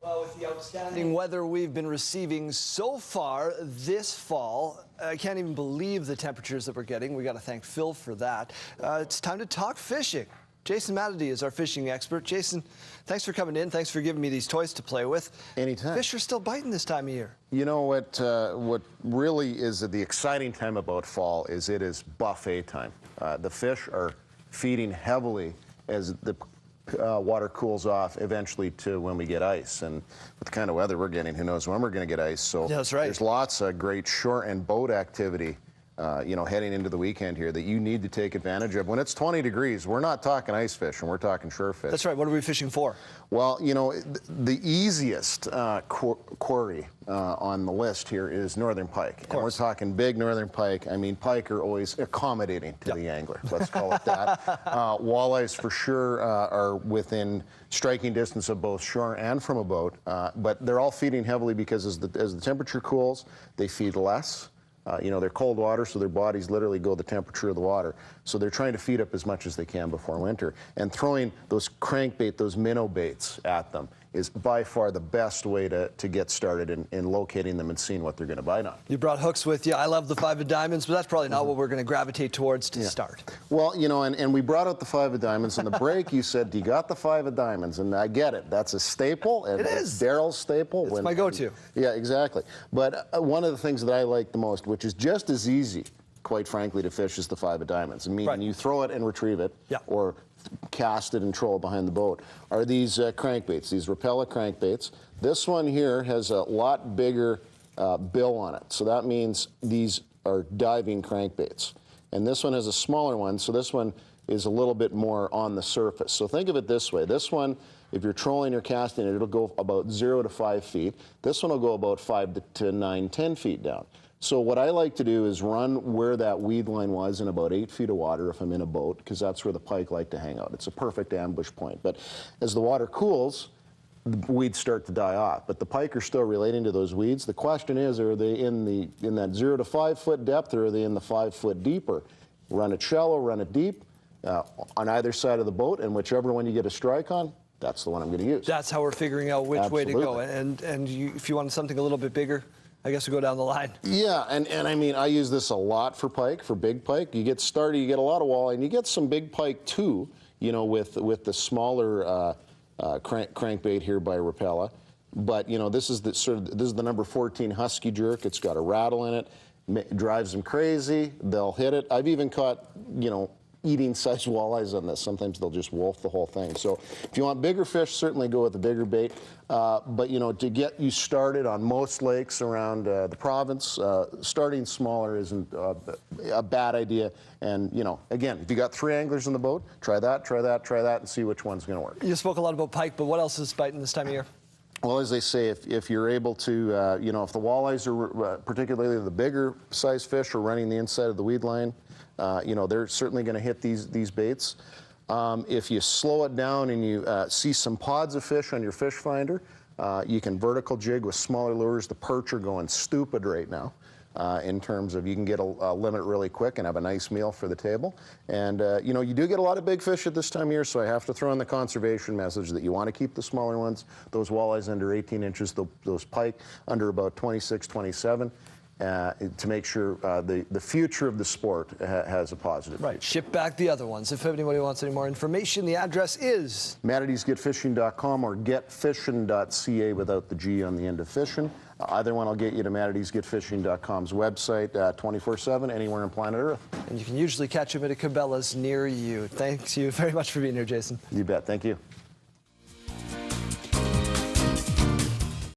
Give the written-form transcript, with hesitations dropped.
Well, with the outstanding weather we've been receiving so far this fall, I can't even believe the temperatures that we're getting. We got to thank Phil for that. It's time to talk fishing. Jason Matady is our fishing expert. Jason, thanks for coming in. Thanks for giving me these toys to play with. Anytime. Fish are still biting this time of year. You know what really is the exciting time about fall is it is buffet time. The fish are feeding heavily as the water cools off eventually to when we get ice. And with the kind of weather we're getting, who knows when we're going to get ice. So yeah, that's right. There's lots of great shore and boat activity heading into the weekend here that you need to take advantage of. When it's 20 degrees, we're not talking ice fishing, we're talking shore fish. That's right. What are we fishing for? Well, you know, the easiest quarry on the list here is northern pike. And we're talking big northern pike. I mean, pike are always accommodating to the angler. Let's call it that. Walleyes for sure are within striking distance of both shore and from a boat, but they're all feeding heavily because as the temperature cools, they feed less. You know, they're cold water, so their bodies literally go the temperature of the water. So they're trying to feed up as much as they can before winter. And throwing those crankbait, those minnow baits at them is by far the best way to get started in locating them and seeing what they're going to bite on. You brought hooks with you. I love the 5 of diamonds, but that's probably not what we're going to gravitate towards to start. Well, you know, and we brought out the 5 of diamonds. In the break, you said, you got the 5 of diamonds, and I get it. That's a staple. And it is. Daryl's staple. It's my go-to. Yeah, exactly. But one of the things that I like the most, which is just as easy, quite frankly, to fish is the 5 of diamonds. I mean, you throw it and retrieve it, or cast it and troll it behind the boat, are these crankbaits, these Rapala crankbaits. This one here has a lot bigger bill on it, so that means these are diving crankbaits. And this one has a smaller one, so this one is a little bit more on the surface. So think of it this way. This one, if you're trolling or casting it, it'll go about 0 to 5 feet. This one will go about 5 to 9, 10 feet down. So what I like to do is run where that weed line was in about 8 feet of water if I'm in a boat, because that's where the pike like to hang out. It's a perfect ambush point. But as the water cools, the weeds start to die off. But the pike are still relating to those weeds. The question is, are they in that 0 to 5 foot depth, or are they in the 5 foot deeper? Run it shallow, run it deep, on either side of the boat, and whichever one you get a strike on, that's the one I'm going to use. That's how we're figuring out which way to go. And if you want something a little bit bigger, I guess we'll go down the line. Yeah, and I mean, I use this a lot for pike, for big pike. You get started, you get a lot of walleye, and you get some big pike too, you know, with the smaller crankbait here by Rapala. But, you know, this is the number 14 Husky jerk. It's got a rattle in it, drives them crazy. They'll hit it. I've even caught, you know, eating sized walleyes on this. Sometimes they'll just wolf the whole thing. So if you want bigger fish, certainly go with the bigger bait. But you know, to get you started on most lakes around the province, starting smaller isn't a bad idea. And you know, again, if you got 3 anglers in the boat, try that, and see which one's going to work. You spoke a lot about pike, but what else is biting this time of year? Well, as they say, if you're able to, you know, if the walleyes are, particularly the bigger size fish, are running the inside of the weed line, you know, they're certainly going to hit these baits. If you slow it down and you see some pods of fish on your fish finder, you can vertical jig with smaller lures. The perch are going stupid right now. In terms of you can get a limit really quick and have a nice meal for the table. And you know, you do get a lot of big fish at this time of year, so I have to throw in the conservation message that you want to keep the smaller ones, those walleyes under 18 inches, those pike under about 26, 27, to make sure the future of the sport has a positive. Right, ship back the other ones. If anybody wants any more information, the address is MatadysGetFishing.com or getfishing.ca without the G on the end of fishing. Either one will get you to MatadysGetFishing.com's website 24/7, anywhere on planet Earth. And you can usually catch them at a Cabela's near you. Thanks you very much for being here, Jason. You bet. Thank you.